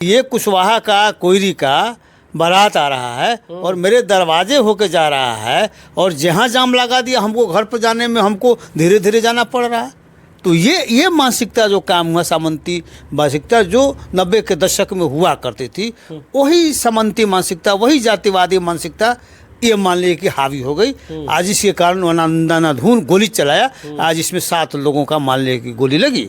ये कुशवाहा का कोयरी का बारात आ रहा है और मेरे दरवाजे होके जा रहा है और जहाँ जाम लगा दिया हमको घर पर जाने में हमको धीरे धीरे जाना पड़ रहा है। तो ये मानसिकता जो काम हुआ सामंती मानसिकता जो 90 के दशक में हुआ करती थी, वही सामंती मानसिकता, वही जातिवादी मानसिकता ये मान लीजिए कि हावी हो गई। आज इसके कारण अंधाधुंध गोली चलाया। आज इसमें 7 लोगों का मान लीजिए कि गोली लगी।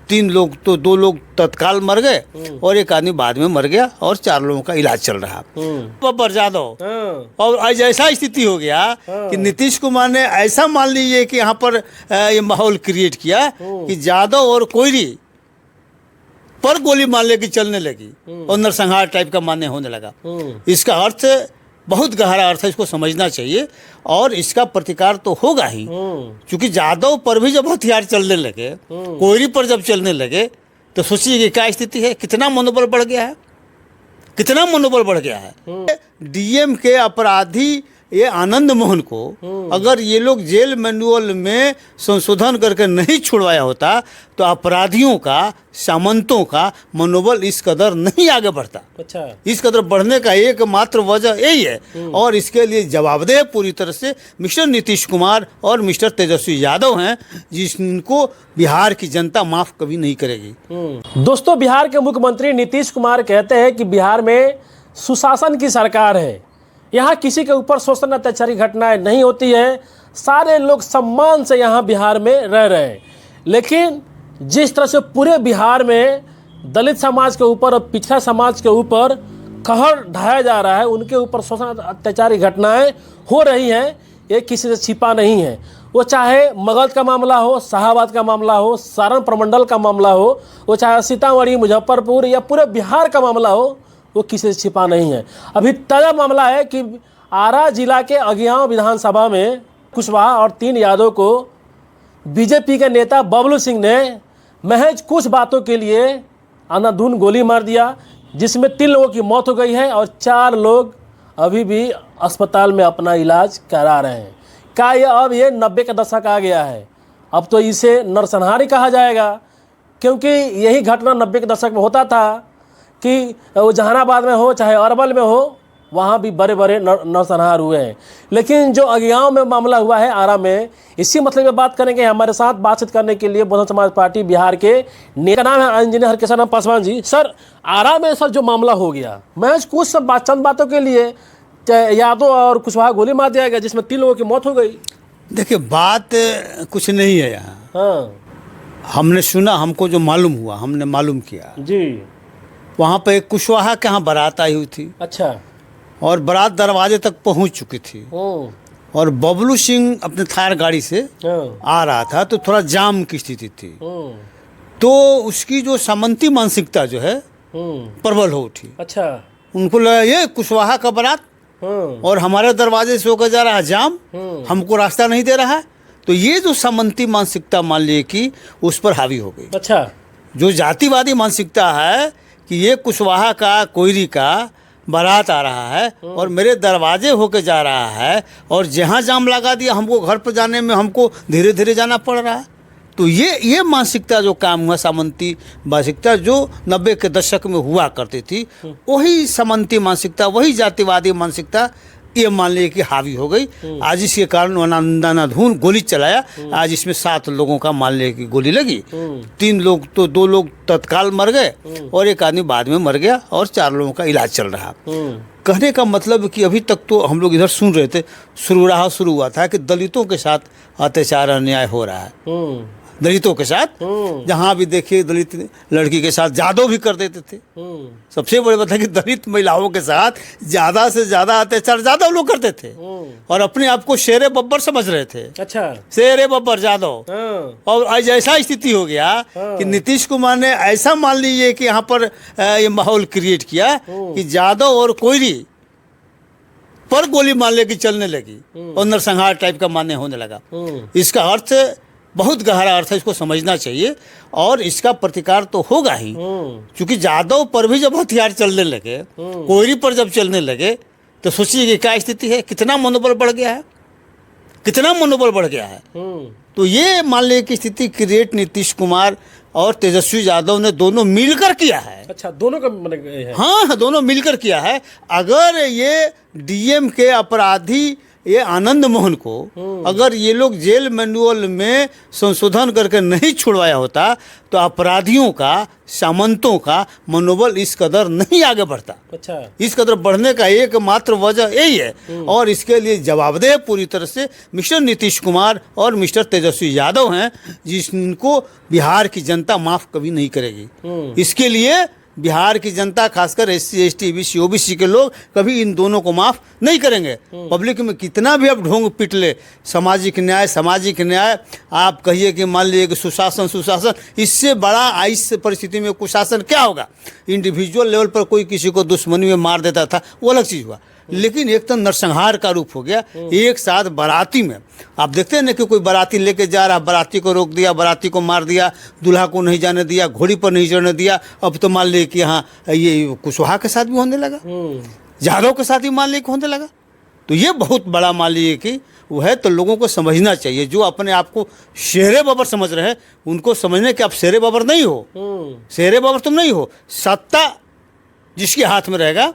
3 लोग तो 2 लोग तत्काल मर गए और एक आदमी बाद में मर गया और 4 लोगों का इलाज चल रहा। बब्बर यादव और आज ऐसा स्थिति हो गया कि नीतीश कुमार ने ऐसा मान लीजिए कि यहाँ पर ये माहौल क्रिएट किया कि यादव और कोयरी पर गोली मान लीजिए कि चलने लगी और नरसंहार टाइप का मान्य होने लगा। इसका अर्थ बहुत गहरा अर्थ है, इसको समझना चाहिए और इसका प्रतिकार तो होगा ही। क्योंकि यादव पर भी जब हथियार चलने लगे, कोयरी पर जब चलने लगे, तो सोचिए कि क्या स्थिति है, कितना मनोबल बढ़ गया है, कितना मनोबल बढ़ गया है। डीएम के अपराधी ये आनंद मोहन को अगर ये लोग जेल मैनुअल में संशोधन करके नहीं छुड़वाया होता तो अपराधियों का, सामंतों का मनोबल इस कदर नहीं आगे बढ़ता। अच्छा, इस कदर बढ़ने का एकमात्र वजह यही है और इसके लिए जवाबदेह पूरी तरह से मिस्टर नीतीश कुमार और मिस्टर तेजस्वी यादव हैं, जिनको बिहार की जनता माफ कभी नहीं करेगी। दोस्तों, बिहार के मुख्यमंत्री नीतीश कुमार कहते हैं कि बिहार में सुशासन की सरकार है, यहाँ किसी के ऊपर शोषण अत्याचारी घटनाएं नहीं होती है, सारे लोग सम्मान से यहाँ बिहार में रह रहे हैं। लेकिन जिस तरह से पूरे बिहार में दलित समाज के ऊपर और पिछड़ा समाज के ऊपर कहर ढाया जा रहा है, उनके ऊपर शोषण अत्याचारी घटनाएं हो रही हैं, ये किसी से छिपा नहीं है। वो चाहे मगध का मामला हो, शाहाबाद का मामला हो, सारण प्रमंडल का मामला हो, वो चाहे सीतामढ़ी, मुजफ्फरपुर या पूरे बिहार का मामला हो, वो किसी से छिपा नहीं है। अभी ताज़ा मामला है कि आरा जिला के अगियाँव विधानसभा में कुशवाहा और 3 यादव को बीजेपी के नेता बबलू सिंह ने महज कुछ बातों के लिए अंधाधुंध गोली मार दिया, जिसमें 3 लोगों की मौत हो गई है और 4 लोग अभी भी अस्पताल में अपना इलाज करा रहे हैं। क्या ये अब ये 90 का दशक आ गया है? अब तो इसे नरसंहार कहा जाएगा, क्योंकि यही घटना 90 के दशक में होता था कि वो जहानाबाद में हो चाहे अरवल में हो, वहाँ भी बड़े बड़े नरसंहार हुए हैं। लेकिन जो अगियाँव में मामला हुआ है आरा में, इसी मतलब में बात करेंगे। हमारे साथ बातचीत करने के लिए बहुजन समाज पार्टी बिहार के नेता नाम है इंजीनियर हरकिशन राम पासवान जी। सर, आरा में सर जो मामला हो गया, मैं कुछ सब चंद बातों के लिए यादव और कुशवाहा गोली मार दिया गया, जिसमें 3 लोगों की मौत हो गई। देखिए, बात कुछ नहीं है यहाँ। हाँ, हमने सुना, हमको जो मालूम हुआ हमने मालूम किया जी। वहाँ पे एक कुशवाहा के यहाँ बारात आई हुई थी। अच्छा। और बारात दरवाजे तक पहुँच चुकी थी और बबलू सिंह अपने थार गाड़ी से आ रहा था, तो थोड़ा जाम की स्थिति थी। तो उसकी जो सामंती मानसिकता जो है प्रबल हो उठी। अच्छा। उनको लगा ये कुशवाहा का बारात और हमारे दरवाजे से होकर जा रहा है जाम, हमको रास्ता नहीं दे रहा है। तो ये जो सामंती मानसिकता मान लीजिए कि उस पर हावी हो गई। अच्छा। जो जातिवादी मानसिकता है कि ये कुशवाहा का कोयरी का बारात आ रहा है और मेरे दरवाजे होके जा रहा है और जहाँ जाम लगा दिया हमको घर पर जाने में हमको धीरे धीरे जाना पड़ रहा है। तो ये मानसिकता जो काम हुआ सामंती मानसिकता जो 90 के दशक में हुआ करती थी, वही सामंती मानसिकता, वही जातिवादी मानसिकता ये मान लीजिए कि हावी हो गई। आज इसके कारण अंधाधुंध गोली चलाया। आज इसमें 7 लोगों का मान लीजिए कि गोली लगी। 3 लोग तो 2 लोग तत्काल मर गए और एक आदमी बाद में मर गया और 4 लोगों का इलाज चल रहा। कहने का मतलब कि अभी तक तो हम लोग इधर सुन रहे थे, शुरू हुआ था कि दलितों के साथ अत्याचार अन्याय हो रहा है। दलितों के साथ जहाँ भी देखिए दलित लड़की के साथ यादव भी कर देते थे। सबसे बड़ी बात है कि दलित महिलाओं के साथ ज़्यादा से ज़्यादा अत्याचार यादव लोग करते थे और अपने आप को शेरे बब्बर समझ रहे थे। अच्छा। शेरे बब्बर यादव। और आज ऐसा स्थिति हो गया कि नीतीश कुमार ने ऐसा मान लीजिए कि यहाँ पर ये माहौल क्रिएट किया कि यादव और कोयरी पर गोली मान लीजिए कि चलने लगी और नरसंहार टाइप का मान्य होने लगा। इसका अर्थ बहुत गहरा अर्थ है, इसको समझना चाहिए और इसका प्रतिकार तो होगा ही। क्योंकि यादव पर भी जब हथियार चलने लगे, कोयरी पर जब चलने लगे, तो सोचिए कि क्या स्थिति है, कितना मनोबल बढ़ गया है, कितना मनोबल बढ़ गया है। तो ये मान लीजिए कि स्थिति क्रिएट नीतीश कुमार और तेजस्वी यादव ने दोनों मिलकर किया है। अच्छा, दोनों का मतलब है। हाँ, दोनों मिलकर किया है। अगर ये डीएम के अपराधी ये आनंद मोहन को अगर ये लोग जेल मैनुअल में संशोधन करके नहीं छुड़वाया होता तो अपराधियों का, सामंतों का मनोबल इस कदर नहीं आगे बढ़ता। अच्छा, इस कदर बढ़ने का एकमात्र वजह यही है और इसके लिए जवाबदेह पूरी तरह से मिस्टर नीतीश कुमार और मिस्टर तेजस्वी यादव हैं, जिनको बिहार की जनता माफ़ कभी नहीं करेगी। इसके लिए बिहार की जनता, खासकर SC ST BC OBC के लोग कभी इन दोनों को माफ़ नहीं करेंगे। पब्लिक में कितना भी अब ढोंग पिट ले, सामाजिक न्याय आप कहिए कि मान लीजिए कि सुशासन, इससे बड़ा इस परिस्थिति में कुशासन क्या होगा। इंडिविजुअल लेवल पर कोई किसी को दुश्मनी में मार देता था, वो अलग चीज़ हुआ, लेकिन एक तो नरसंहार का रूप हो गया। एक साथ बाराती में आप देखते हैं ना कि कोई बाराती लेके जा रहा, बाराती को रोक दिया, बाराती को मार दिया, दूल्हा को नहीं जाने दिया, घोड़ी पर नहीं चढ़ने दिया। अब तो मान लीजिए कि यहाँ ये कुशवाहा के साथ भी होने लगा, यादव के साथ भी मान लीजिए कि होने लगा। तो ये बहुत बड़ा मान लीजिए कि वो है। तो लोगों को समझना चाहिए, जो अपने आप को शेरे बाबर समझ रहे हैं उनको समझने कि आप शेरे बाबर नहीं हो। शेरे बाबर तुम नहीं हो। सत्ता जिसके हाथ में रहेगा,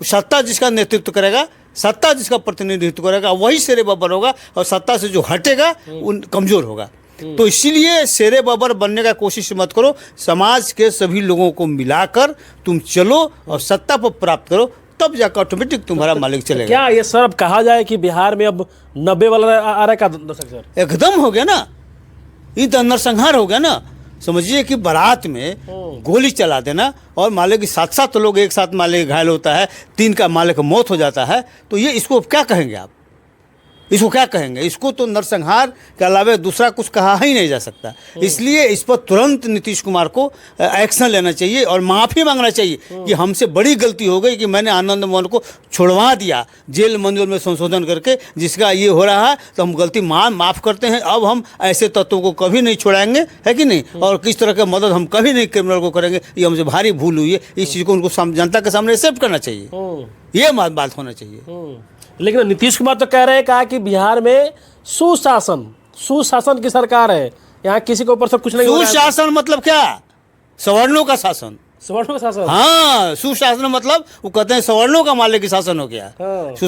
सत्ता जिसका नेतृत्व करेगा, सत्ता जिसका प्रतिनिधित्व करेगा, वही शेरे बाबर होगा और सत्ता से जो हटेगा उन कमज़ोर होगा। तो इसीलिए शेरे बाबर बनने का कोशिश मत करो। समाज के सभी लोगों को मिलाकर तुम चलो और सत्ता पर प्राप्त करो, तब जाकर ऑटोमेटिक तुम्हारा मालिक चलेगा। क्या ये सर अब कहा जाए कि बिहार में अब 90 वाला आ रहा है का दशक सर? एकदम हो गया ना, ये तो नरसंहार हो गया ना। समझिए कि बारात में गोली चला देना और माले की 7 लोग एक साथ माले घायल होता है, 3 का माले का मौत हो जाता है। तो ये इसको क्या कहेंगे आप? इसको क्या कहेंगे? इसको तो नरसंहार के अलावा दूसरा कुछ कहा ही नहीं जा सकता। इसलिए इस पर तुरंत नीतीश कुमार को एक्शन लेना चाहिए और माफ़ी मांगना चाहिए कि हमसे बड़ी गलती हो गई कि मैंने आनंद मोहन को छुड़वा दिया जेल मैनुअल में संशोधन करके, जिसका ये हो रहा है। तो हम गलती माफ़ करते हैं। अब हम ऐसे तत्वों को कभी नहीं छुड़ाएंगे, है कि नहीं? और किस तरह की मदद हम कभी नहीं क्रिमिनल को करेंगे। ये हमसे भारी भूल हुई है। इस चीज़ को उनको जनता के सामने एक्सेप्ट करना चाहिए। ये बात होना चाहिए। लेकिन नीतीश कुमार तो कह रहे हैं कहा कि बिहार में सुशासन की सरकार है, यहाँ किसी के ऊपर सब कुछ नहीं हो रहा है। सुशासन मतलब क्या? सवर्णों का शासन। सवर्णों का शासन? हाँ, सुशासन मतलब वो कहते हैं सवर्णों का मालिक की शासन हो गया।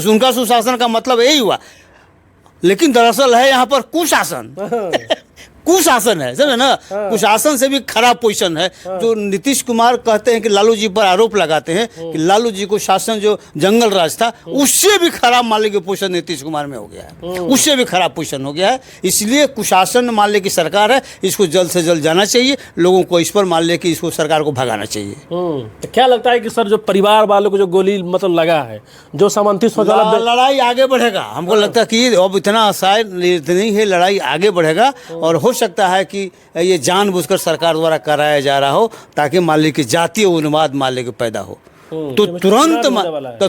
उनका सुशासन का मतलब यही हुआ, लेकिन दरअसल है यहाँ पर कुशासन। कुशासन है, समझे ना? कुशासन से भी खराब पोजीशन है। जो नीतीश कुमार कहते हैं कि लालू जी पर आरोप लगाते हैं कि लालू जी को शासन जो जंगल राज था, उससे भी खराब मालिक की पोजीशन नीतीश कुमार में हो गया है। उससे भी खराब पोजीशन हो गया है। इसलिए कुशासन मालिक की सरकार है, इसको जल्द से जल्द जाना चाहिए। लोगों को इस पर मान ले कि इसको सरकार को भगाना चाहिए। तो क्या लगता है कि सर जो परिवार वालों को जो गोली मतलब लगा है, जो सामंती लड़ाई आगे बढ़ेगा? हमको लगता है कि अब इतना आसान नहीं है, लड़ाई आगे बढ़ेगा और हो सकता है कि ये जानबूझकर सरकार द्वारा कराया जा रहा हो ताकि मालिक की जातीय उन्माद मालिक पैदा हो। तो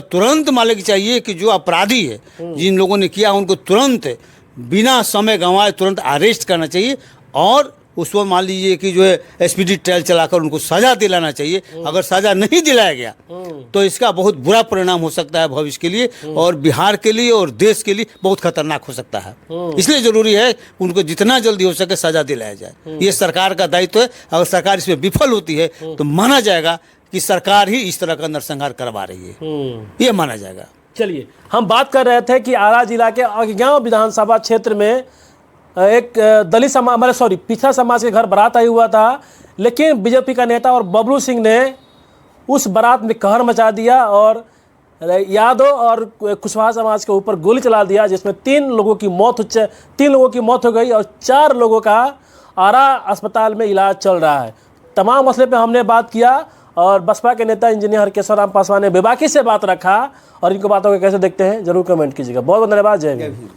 तुरंत मालिक चाहिए कि जो अपराधी है, जिन लोगों ने किया उनको तुरंत बिना समय गंवाए तुरंत अरेस्ट करना चाहिए और उस पर मान लीजिए कि जो है स्पीडी ट्रायल चलाकर उनको सजा दिलाना चाहिए। अगर सजा नहीं दिलाया गया तो इसका बहुत बुरा परिणाम हो सकता है भविष्य के लिए और बिहार के लिए और देश के लिए बहुत खतरनाक हो सकता है। इसलिए जरूरी है उनको जितना जल्दी हो सके सजा दिलाया जाए। ये सरकार का दायित्व है। अगर सरकार इसमें विफल होती है तो माना जाएगा कि सरकार ही इस तरह का नरसंहार करवा रही है, ये माना जाएगा। चलिए, हम बात कर रहे थे कि आरा जिला के अगियाँव विधानसभा क्षेत्र में एक दलित समाज पिछड़ा समाज के घर बारात आई हुआ था, लेकिन बीजेपी का नेता और बबलू सिंह ने उस बारात में कहर मचा दिया और यादव और कुशवाहा समाज के ऊपर गोली चला दिया, जिसमें 3 लोगों की मौत हो गई और 4 लोगों का आरा अस्पताल में इलाज चल रहा है। तमाम मसले पे हमने बात किया और बसपा के नेता इंजीनियर केशव राम पासवान ने बेबाकी से बात रखा और इनको बातों को कैसे देखते हैं जरूर कमेंट कीजिएगा। बहुत बहुत धन्यवाद। जय हिंद।